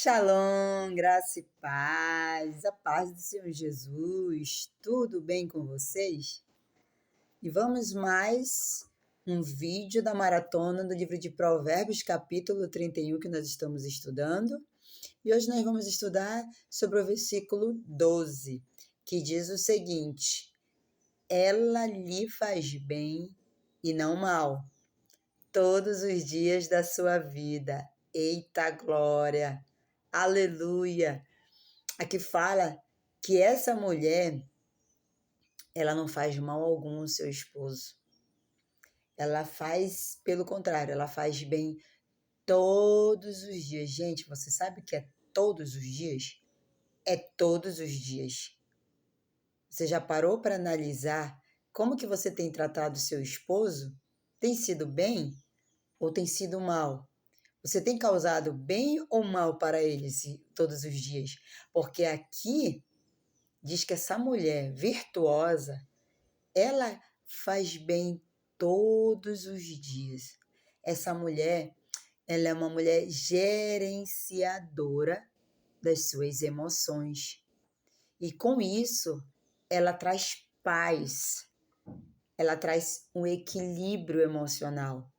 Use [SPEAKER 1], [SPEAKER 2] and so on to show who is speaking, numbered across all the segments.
[SPEAKER 1] Shalom, graça e paz, a paz do Senhor Jesus, tudo bem com vocês? E vamos mais um vídeo da maratona do livro de Provérbios, capítulo 31, que nós estamos estudando. E hoje nós vamos estudar sobre o versículo 12, que diz o seguinte: ela lhe faz bem e não mal, todos os dias da sua vida. Eita glória! Aleluia! Aqui fala que essa mulher, ela não faz mal algum ao seu esposo. Ela faz, pelo contrário, ela faz bem todos os dias. Gente, você sabe o que é todos os dias? É todos os dias. Você já parou para analisar como que você tem tratado seu esposo? Tem sido bem ou tem sido mal? Você tem causado bem ou mal para ele todos os dias? Porque aqui diz que essa mulher virtuosa, ela faz bem todos os dias. Essa mulher, ela é uma mulher gerenciadora das suas emoções. E com isso, ela traz paz. Ela traz um equilíbrio emocional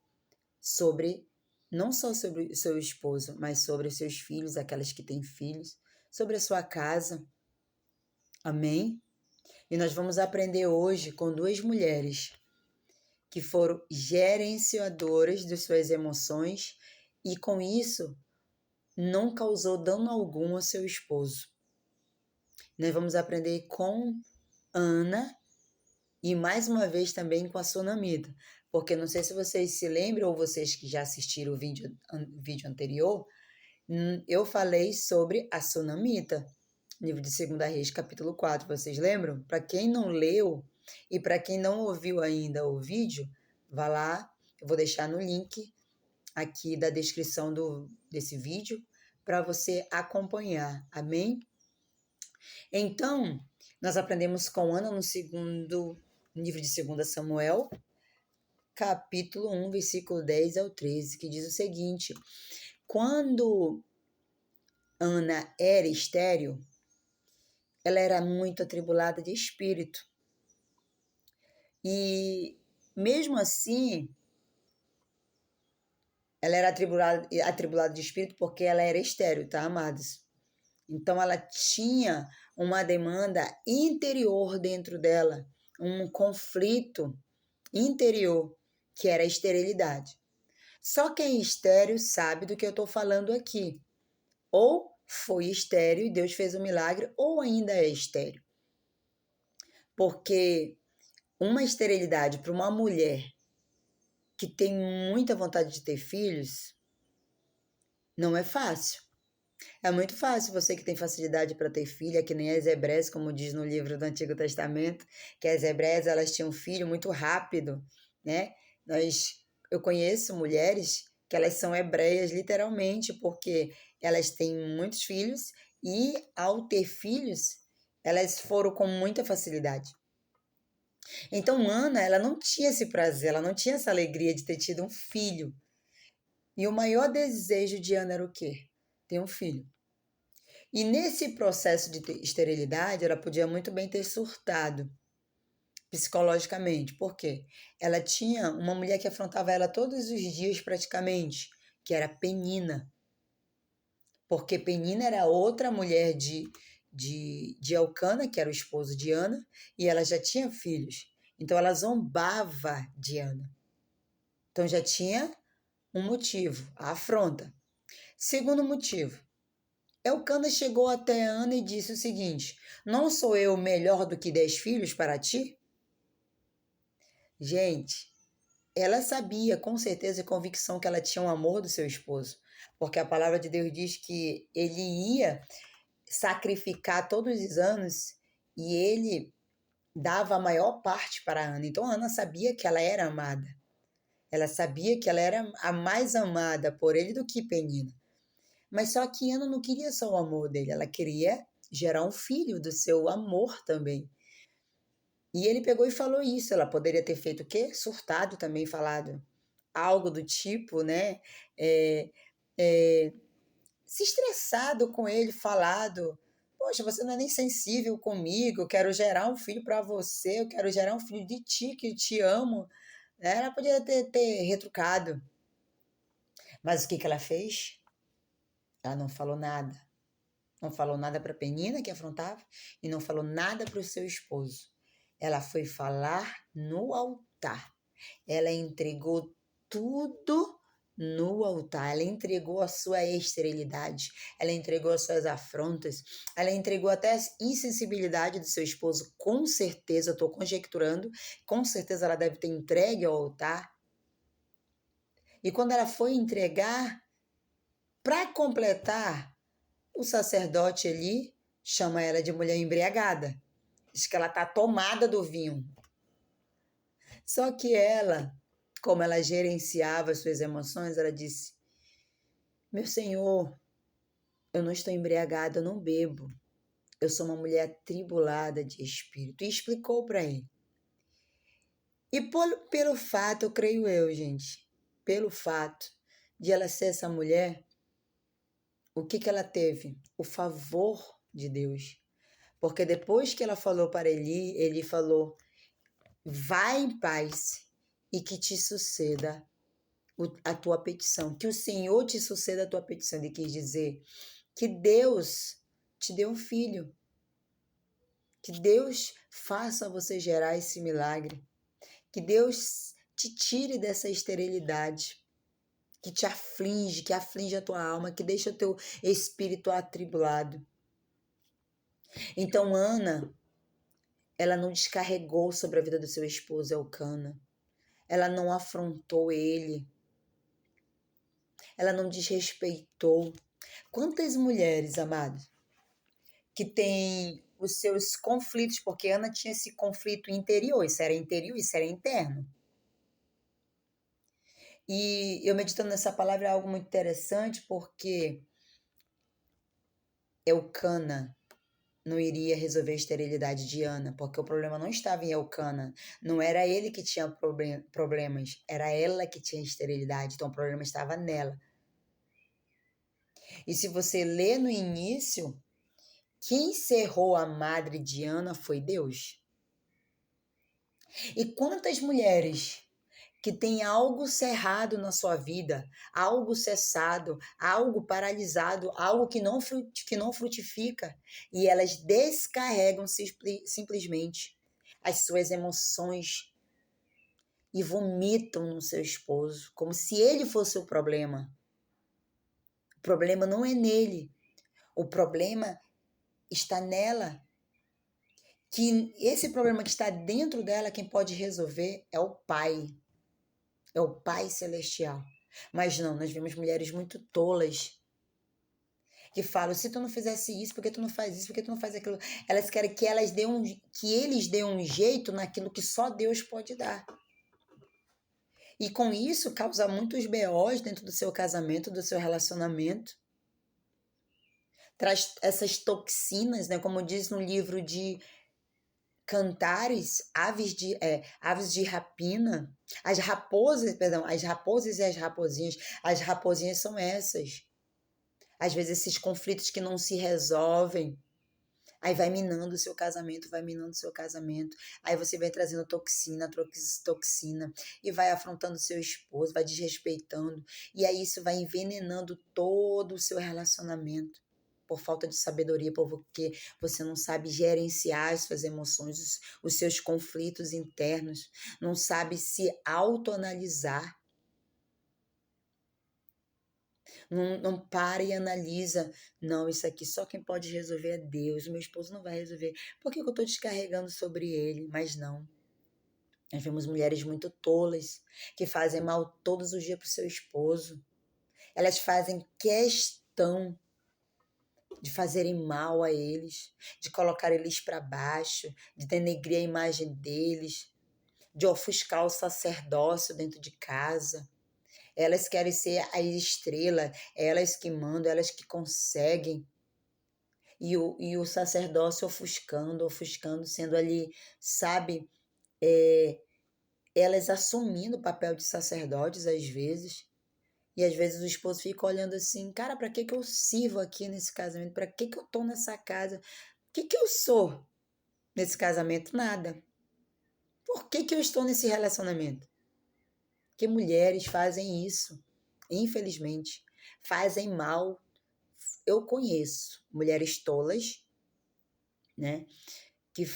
[SPEAKER 1] não só sobre o seu esposo, mas sobre os seus filhos, aquelas que têm filhos, sobre a sua casa. Amém? E nós vamos aprender hoje com duas mulheres que foram gerenciadoras de suas emoções e com isso não causou dano algum ao seu esposo. Nós vamos aprender com Ana e mais uma vez também com a Sunamita, porque não sei se vocês se lembram ou vocês que já assistiram o vídeo anterior, eu falei sobre a Sunamita. Livro de 2 Reis, capítulo 4, vocês lembram? Para quem não leu e para quem não ouviu ainda o vídeo, vá lá, eu vou deixar no link aqui da descrição desse vídeo para você acompanhar, amém? Então, nós aprendemos com Ana no livro de 2 Samuel, capítulo 1, versículo 10 ao 13, que diz o seguinte: quando Ana era estéril, ela era muito atribulada de espírito. E mesmo assim, ela era atribulada de espírito porque ela era estéril, tá, amados? Então ela tinha uma demanda interior dentro dela, um conflito interior, que era a esterilidade. Só quem é estéril sabe do que eu estou falando aqui. Ou foi estéril e Deus fez um milagre, ou ainda é estéril. Porque uma esterilidade para uma mulher que tem muita vontade de ter filhos não é fácil. É muito fácil você que tem facilidade para ter filha, que nem as hebreias, como diz no livro do Antigo Testamento, que as hebreias elas tinham filho muito rápido, né? Eu conheço mulheres que elas são hebreias literalmente porque elas têm muitos filhos e ao ter filhos elas foram com muita facilidade. Então Ana, ela não tinha esse prazer, ela não tinha essa alegria de ter tido um filho. E o maior desejo de Ana era o quê? Ter um filho. E nesse processo de esterilidade, ela podia muito bem ter surtado psicologicamente. Por quê? Ela tinha uma mulher que afrontava ela todos os dias praticamente, que era Penina. Porque Penina era outra mulher de Elcana, que era o esposo de Ana, e ela já tinha filhos. Então ela zombava de Ana. Então já tinha um motivo, a afronta. Segundo motivo, Elcana chegou até Ana e disse o seguinte: não sou eu melhor do que 10 filhos para ti? Gente, ela sabia com certeza e convicção que ela tinha um amor do seu esposo, porque a palavra de Deus diz que ele ia sacrificar todos os anos e ele dava a maior parte para Ana. Então Ana sabia que ela era amada. Ela sabia que ela era a mais amada por ele do que Penina. Mas só que Ana não queria só o amor dele, ela queria gerar um filho do seu amor também. E ele pegou e falou isso. Ela poderia ter feito o quê? Surtado também, falado algo do tipo, né? se estressado com ele, falado: poxa, você não é nem sensível comigo, eu quero gerar um filho para você, eu quero gerar um filho de ti, que te amo. Ela podia ter retrucado. Mas o que ela fez? Ela não falou nada. Não falou nada para a Penina, que afrontava, e não falou nada para o seu esposo. Ela foi falar no altar. Ela entregou tudo no altar. Ela entregou a sua esterilidade. Ela entregou as suas afrontas. Ela entregou até a insensibilidade do seu esposo. Com certeza, eu estou conjecturando, com certeza ela deve ter entregue ao altar. E quando ela foi entregar, para completar, o sacerdote ali chama ela de mulher embriagada. Diz que ela está tomada do vinho. Só que ela, como ela gerenciava as suas emoções, ela disse: meu senhor, eu não estou embriagada, eu não bebo. Eu sou uma mulher atribulada de espírito. E explicou para ele. E pelo fato, eu creio eu, gente, pelo fato de ela ser essa mulher, o que ela teve? O favor de Deus. Porque depois que ela falou para ele falou: vai em paz e que te suceda a tua petição. Que o Senhor te suceda a tua petição. Ele quis dizer que Deus te deu um filho. Que Deus faça você gerar esse milagre. Que Deus te tire dessa esterilidade que te aflige, que aflige a tua alma, que deixa o teu espírito atribulado. Então, Ana, ela não descarregou sobre a vida do seu esposo Elcana. Ela não afrontou ele. Ela não desrespeitou. Quantas mulheres, amados, que têm os seus conflitos, porque Ana tinha esse conflito interior, isso era interno. E eu meditando nessa palavra é algo muito interessante, porque Elcana não iria resolver a esterilidade de Ana, porque o problema não estava em Elcana, não era ele que tinha problemas, era ela que tinha esterilidade, então o problema estava nela. E se você lê no início, quem cerrou a madre de Ana foi Deus. E quantas mulheres que têm algo cerrado na sua vida, algo cessado, algo paralisado, algo que não frutifica, e elas descarregam simplesmente as suas emoções e vomitam no seu esposo, como se ele fosse o problema. O problema não é nele, o problema está nela. Que esse problema que está dentro dela, quem pode resolver é o Pai. É o Pai Celestial. Mas não, nós vemos mulheres muito tolas que falam: se tu não fizesse isso, por que tu não faz isso, por que tu não faz aquilo? Elas querem que eles dêem um jeito naquilo que só Deus pode dar. E com isso causa muitos BOs dentro do seu casamento, do seu relacionamento. Traz essas toxinas, né? Como diz no livro de Cantares, aves de rapina, as raposas e as raposinhas. As raposinhas são essas. Às vezes esses conflitos que não se resolvem, aí vai minando o seu casamento, aí você vai trazendo toxina, e vai afrontando seu esposo, vai desrespeitando, e aí isso vai envenenando todo o seu relacionamento. Por falta de sabedoria, porque você não sabe gerenciar as suas emoções, os seus conflitos internos, não sabe se autoanalisar. Não para e analisa. Não, isso aqui só quem pode resolver é Deus. O meu esposo não vai resolver. Por que eu estou descarregando sobre ele? Mas não. Nós vemos mulheres muito tolas que fazem mal todos os dias para o seu esposo. Elas fazem questão de fazerem mal a eles, de colocar eles para baixo, de denegrir a imagem deles, de ofuscar o sacerdócio dentro de casa. Elas querem ser a estrela, elas que mandam, elas que conseguem. E o sacerdócio ofuscando, sendo ali, sabe, elas assumindo o papel de sacerdotes às vezes, E às vezes o esposo fica olhando assim, cara, para que que eu sirvo aqui nesse casamento? Para que que eu tô nessa casa? O que que eu sou nesse casamento? Nada. Por que que eu estou nesse relacionamento? Porque mulheres fazem isso, infelizmente. Fazem mal. Eu conheço mulheres tolas, né? Que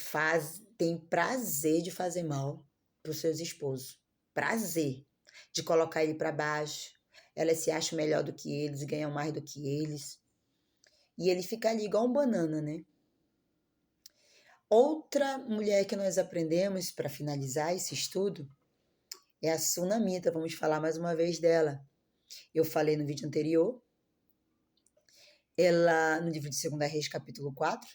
[SPEAKER 1] têm prazer de fazer mal para os seus esposos. Prazer de colocar ele para baixo. Elas se acham melhor do que eles e ganham mais do que eles. E ele fica ali igual um banana, né? Outra mulher que nós aprendemos para finalizar esse estudo é a Sunamita. Vamos falar mais uma vez dela. Eu falei no vídeo anterior. Ela, no livro de 2 Reis, capítulo 4,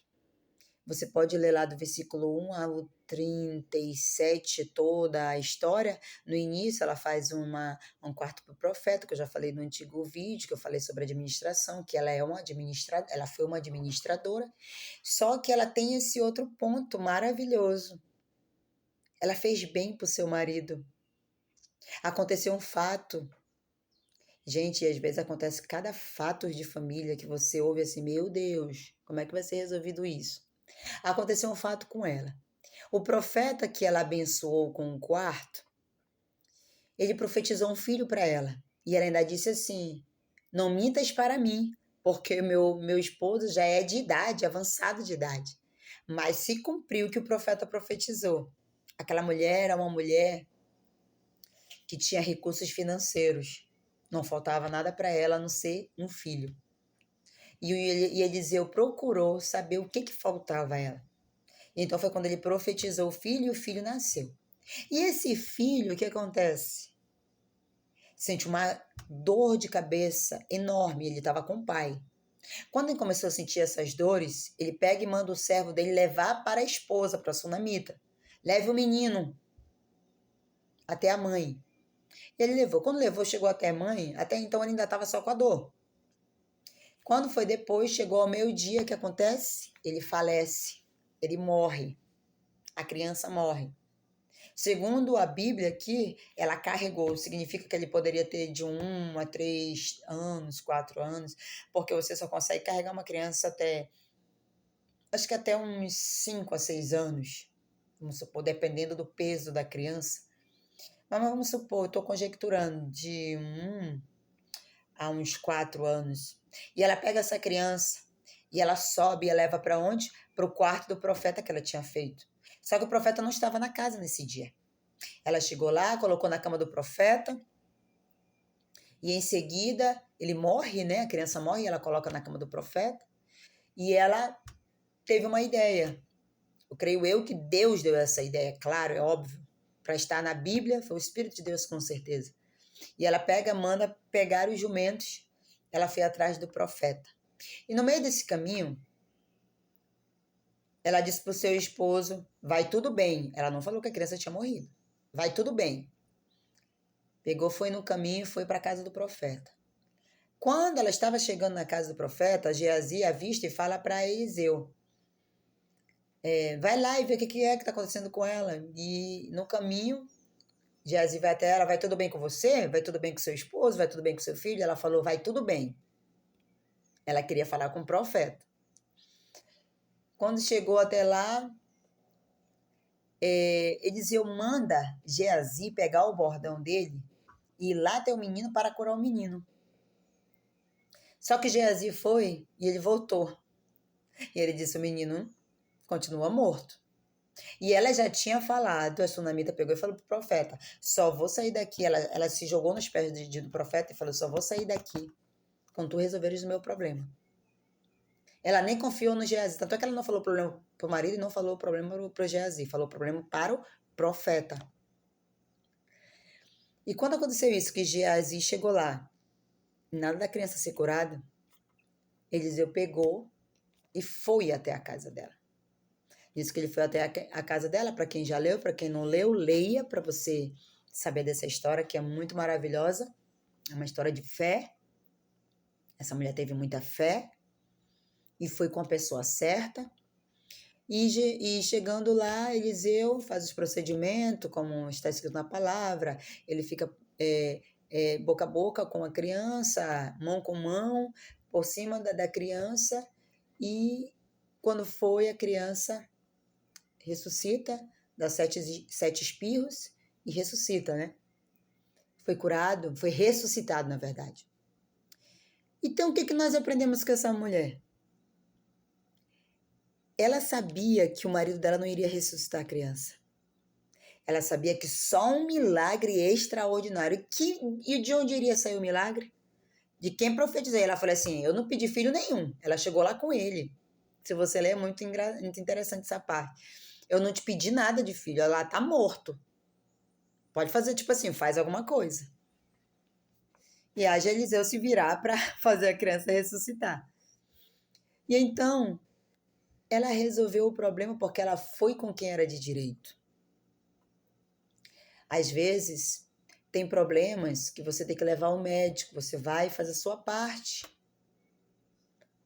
[SPEAKER 1] você pode ler lá do versículo 1 ao 37 toda a história. No início, ela faz um quarto para o profeta, que eu já falei no antigo vídeo, que eu falei sobre administração, que ela foi uma administradora, só que ela tem esse outro ponto maravilhoso. Ela fez bem para o seu marido. Aconteceu um fato. Gente, às vezes acontece cada fato de família que você ouve assim, meu Deus, como é que vai ser resolvido isso? Aconteceu um fato com ela. O profeta que ela abençoou com um quarto, ele profetizou um filho para ela. E ela ainda disse assim: não mintas para mim, porque meu esposo já é de idade, avançado de idade. Mas se cumpriu o que o profeta profetizou. Aquela mulher era uma mulher que tinha recursos financeiros. Não faltava nada para ela a não ser um filho. E Eliseu procurou saber o que faltava a ela. Então foi quando ele profetizou o filho e o filho nasceu. E esse filho, o que acontece? Sente uma dor de cabeça enorme, ele estava com o pai. Quando ele começou a sentir essas dores, ele pega e manda o servo dele levar para a esposa, para a sunamita. Leve o menino até a mãe. E ele levou. Quando levou, chegou até a mãe, até então ele ainda estava só com a dor. Quando foi depois, chegou ao meio-dia, o que acontece? Ele falece, ele morre. A criança morre. Segundo a Bíblia aqui, ela carregou, significa que ele poderia ter de 1 a 3 anos, 4 anos, porque você só consegue carregar uma criança até, acho que até uns 5 a 6 anos, vamos supor, dependendo do peso da criança. Mas vamos supor, eu estou conjecturando, de 1 a uns 4 anos. E ela pega essa criança e ela sobe e a leva para onde? Para o quarto do profeta que ela tinha feito. Só que o profeta não estava na casa nesse dia. Ela chegou lá, colocou na cama do profeta e em seguida ele morre, né? A criança morre e ela coloca na cama do profeta e ela teve uma ideia. Eu creio que Deus deu essa ideia, claro, é óbvio. Para estar na Bíblia, foi o Espírito de Deus com certeza. E ela manda pegar os jumentos, ela foi atrás do profeta. E no meio desse caminho, ela disse para o seu esposo, vai tudo bem. Ela não falou que a criança tinha morrido. Vai tudo bem. Pegou, foi no caminho e foi para a casa do profeta. Quando ela estava chegando na casa do profeta, Geazi avista e fala para Eliseu, vai lá e vê o que é que está acontecendo com ela. E no caminho, Geazi vai até ela, vai tudo bem com você? Vai tudo bem com seu esposo? Vai tudo bem com seu filho? Ela falou, vai tudo bem. Ela queria falar com o profeta. Quando chegou até lá, Eliseu manda Geazi pegar o bordão dele e ir lá até o menino para curar o menino. Só que Geazi foi e ele voltou. E ele disse, o menino continua morto. E ela já tinha falado, a sunamita pegou e falou pro profeta, só vou sair daqui. Ela se jogou nos pés do profeta e falou, só vou sair daqui quando tu resolveres o meu problema. Ela nem confiou no Geazi, tanto é que ela não falou o problema pro marido e não falou o problema pro Geazi, falou o problema para o profeta. E quando aconteceu isso, que Geazi chegou lá, nada da criança ser curada, Eliseu pegou e foi até a casa dela. Disse que ele foi até a casa dela, para quem já leu, para quem não leu, leia para você saber dessa história que é muito maravilhosa. É uma história de fé. Essa mulher teve muita fé e foi com a pessoa certa. E chegando lá, Eliseu faz os procedimentos, como está escrito na palavra, ele fica boca a boca com a criança, mão com mão, por cima da criança, e quando foi, a criança ressuscita, dá sete espirros e ressuscita, né? Foi curado, foi ressuscitado, na verdade. Então, o que nós aprendemos com essa mulher? Ela sabia que o marido dela não iria ressuscitar a criança. Ela sabia que só um milagre extraordinário. E de onde iria sair o milagre? De quem profetizou. Ela falou assim, eu não pedi filho nenhum. Ela chegou lá com ele. Se você ler, é muito interessante essa parte. Eu não te pedi nada de filho. Ela tá morto. Pode fazer, tipo assim, faz alguma coisa. E haja Eliseu se virar para fazer a criança ressuscitar. E então, ela resolveu o problema porque ela foi com quem era de direito. Às vezes, tem problemas que você tem que levar ao médico, você vai fazer a sua parte,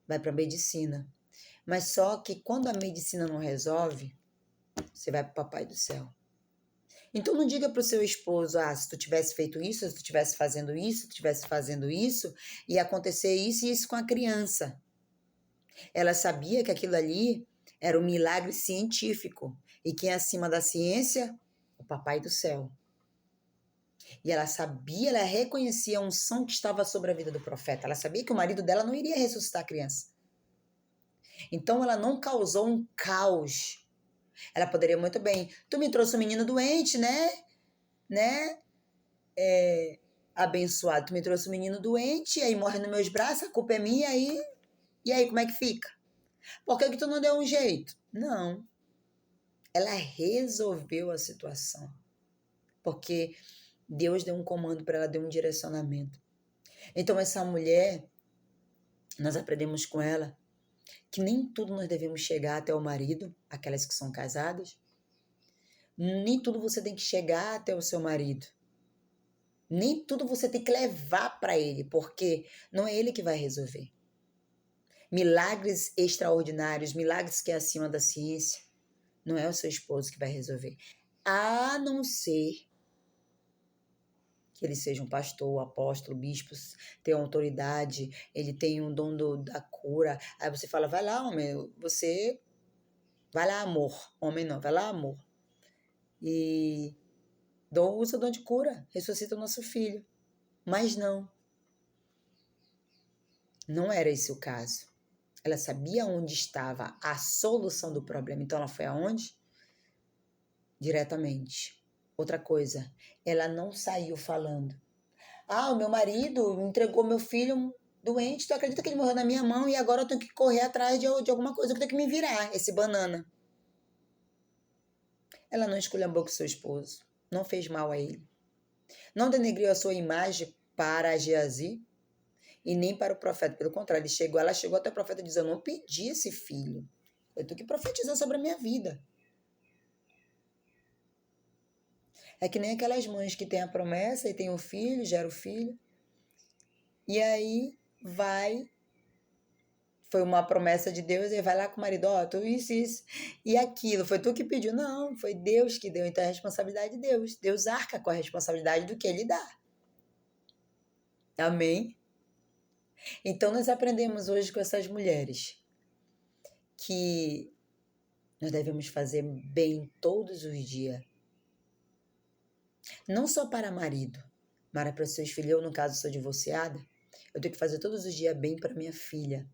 [SPEAKER 1] vai para a medicina. Mas só que quando a medicina não resolve, você vai para o Papai do Céu. Então não diga para o seu esposo, se tu tivesse feito isso, se tu tivesse fazendo isso, se tu tivesse fazendo isso, ia acontecer isso e isso com a criança. Ela sabia que aquilo ali era um milagre científico. E quem é acima da ciência? O Papai do Céu. E ela sabia, ela reconhecia a unção que estava sobre a vida do profeta. Ela sabia que o marido dela não iria ressuscitar a criança. Então ela não causou um caos. Ela poderia muito bem, tu me trouxe um menino doente, né? Abençoado, tu me trouxe um menino doente, aí morre nos meus braços, a culpa é minha, e aí como é que fica? Por que tu não deu um jeito? Não. Ela resolveu a situação. Porque Deus deu um comando para ela, deu um direcionamento. Então essa mulher, nós aprendemos com ela que nem tudo nós devemos chegar até o marido, aquelas que são casadas. Nem tudo você tem que chegar até o seu marido. Nem tudo você tem que levar para ele, porque não é ele que vai resolver. Milagres extraordinários, milagres que é acima da ciência, não é o seu esposo que vai resolver. A não ser que ele seja um pastor, apóstolo, bispo, tem autoridade, ele tem um dom da cura. Aí você fala, vai lá, homem, você... Vai lá, amor. Homem não, vai lá, amor. E usa o dom de cura, ressuscita o nosso filho. Mas não. Não era esse o caso. Ela sabia onde estava a solução do problema. Então ela foi aonde? Diretamente. Outra coisa, ela não saiu falando. O meu marido entregou meu filho doente, tu acredita que ele morreu na minha mão e agora eu tenho que correr atrás de alguma coisa, eu tenho que me virar, esse banana. Ela não esculhambou com seu esposo, não fez mal a ele. Não denegriu a sua imagem para Geazi e nem para o profeta. Pelo contrário, ela chegou até o profeta dizendo, eu não pedi esse filho. Eu tenho que profetizar sobre a minha vida. É que nem aquelas mães que têm a promessa e tem o filho, gera o filho. E aí foi uma promessa de Deus, e vai lá com o marido, tu isso, e aquilo, foi tu que pediu? Não, foi Deus que deu, então é a responsabilidade de Deus. Deus arca com a responsabilidade do que ele dá. Amém? Então nós aprendemos hoje com essas mulheres que nós devemos fazer bem todos os dias. Não só para marido, mas para seus filhos. Eu, no caso, sou divorciada. Eu tenho que fazer todos os dias bem para minha filha.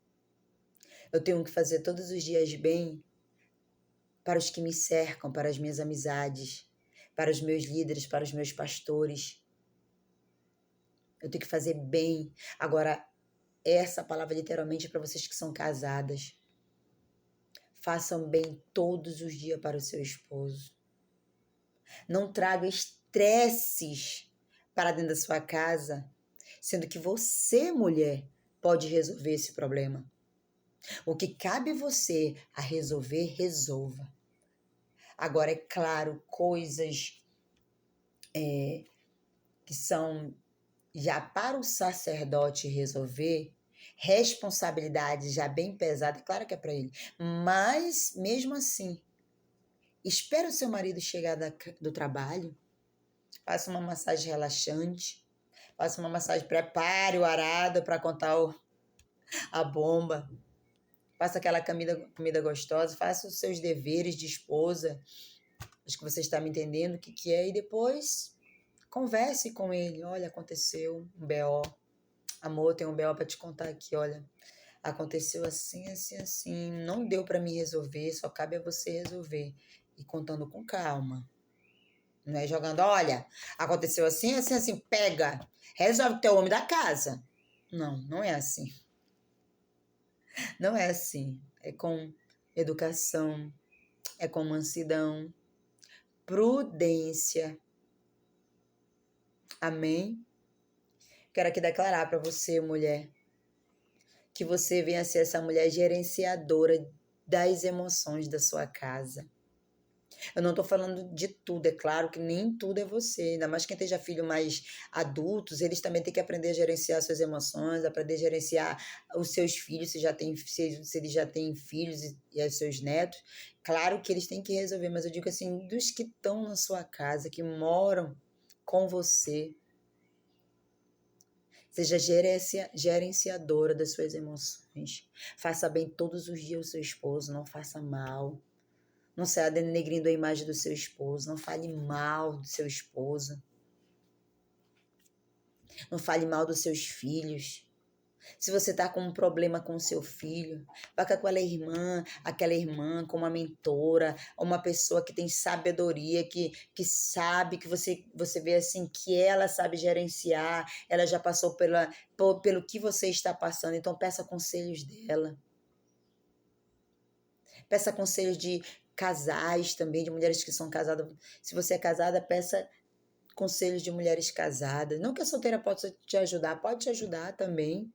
[SPEAKER 1] Eu tenho que fazer todos os dias bem para os que me cercam, para as minhas amizades, para os meus líderes, para os meus pastores. Eu tenho que fazer bem. Agora, essa palavra literalmente é para vocês que são casadas. Façam bem todos os dias para o seu esposo. Não traga estresses para dentro da sua casa, sendo que você, mulher, pode resolver esse problema. O que cabe você a resolver, resolva. Agora, é claro, coisas que são já para o sacerdote resolver, responsabilidade já bem pesada, claro que é para ele, mas mesmo assim, espera o seu marido chegar do trabalho, faça uma massagem relaxante, Faça uma massagem, prepare o arado para contar a bomba. Faça aquela comida gostosa, faça os seus deveres de esposa. Acho que você está me entendendo o que é. E depois converse com ele. Olha, aconteceu um BO. Amor, tem um BO para te contar aqui, olha. Aconteceu assim, assim, assim. Não deu para me resolver, só cabe a você resolver. E contando com calma. Não é jogando, olha, aconteceu assim, assim, assim, pega. Resolve o teu homem da casa. Não, não é assim. Não é assim. É com educação, é com mansidão, prudência. Amém? Quero aqui declarar para você, mulher, que você venha ser essa mulher gerenciadora das emoções da sua casa. Eu não estou falando de tudo, é claro que nem tudo é você, ainda mais quem esteja filho mais adultos, eles também têm que aprender a gerenciar suas emoções, aprender a gerenciar os seus filhos, se eles já têm filhos e os seus netos. Claro que eles têm que resolver, mas eu digo assim, dos que estão na sua casa, que moram com você, seja gerenciadora das suas emoções. Faça bem todos os dias o seu esposo, não faça mal. Não saia denegrindo a imagem do seu esposo. Não fale mal do seu esposo. Não fale mal dos seus filhos. Se você está com um problema com o seu filho, vá com aquela irmã com uma mentora, uma pessoa que tem sabedoria, que sabe, que você vê assim, que ela sabe gerenciar, ela já passou pelo que você está passando, então peça conselhos dela. Peça conselhos de casais também, de mulheres que são casadas. Se você é casada, peça conselhos de mulheres casadas. Não que a solteira possa te ajudar, pode te ajudar também.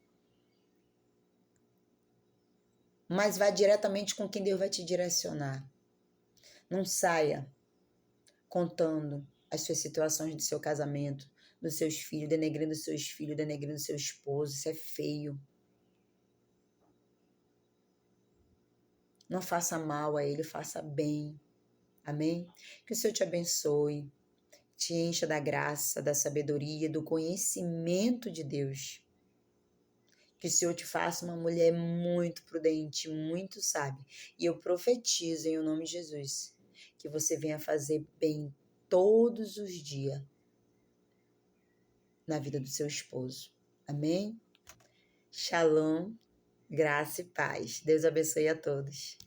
[SPEAKER 1] Mas vá diretamente com quem Deus vai te direcionar. Não saia contando as suas situações do seu casamento, dos seus filhos, denegrindo seus filhos, denegrindo seu esposo. Isso é feio. Não faça mal a ele, faça bem. Amém? Que o Senhor te abençoe, te encha da graça, da sabedoria, do conhecimento de Deus. Que o Senhor te faça uma mulher muito prudente, muito sábia. E eu profetizo em nome de Jesus que você venha fazer bem todos os dias na vida do seu esposo. Amém? Shalom, graça e paz. Deus abençoe a todos.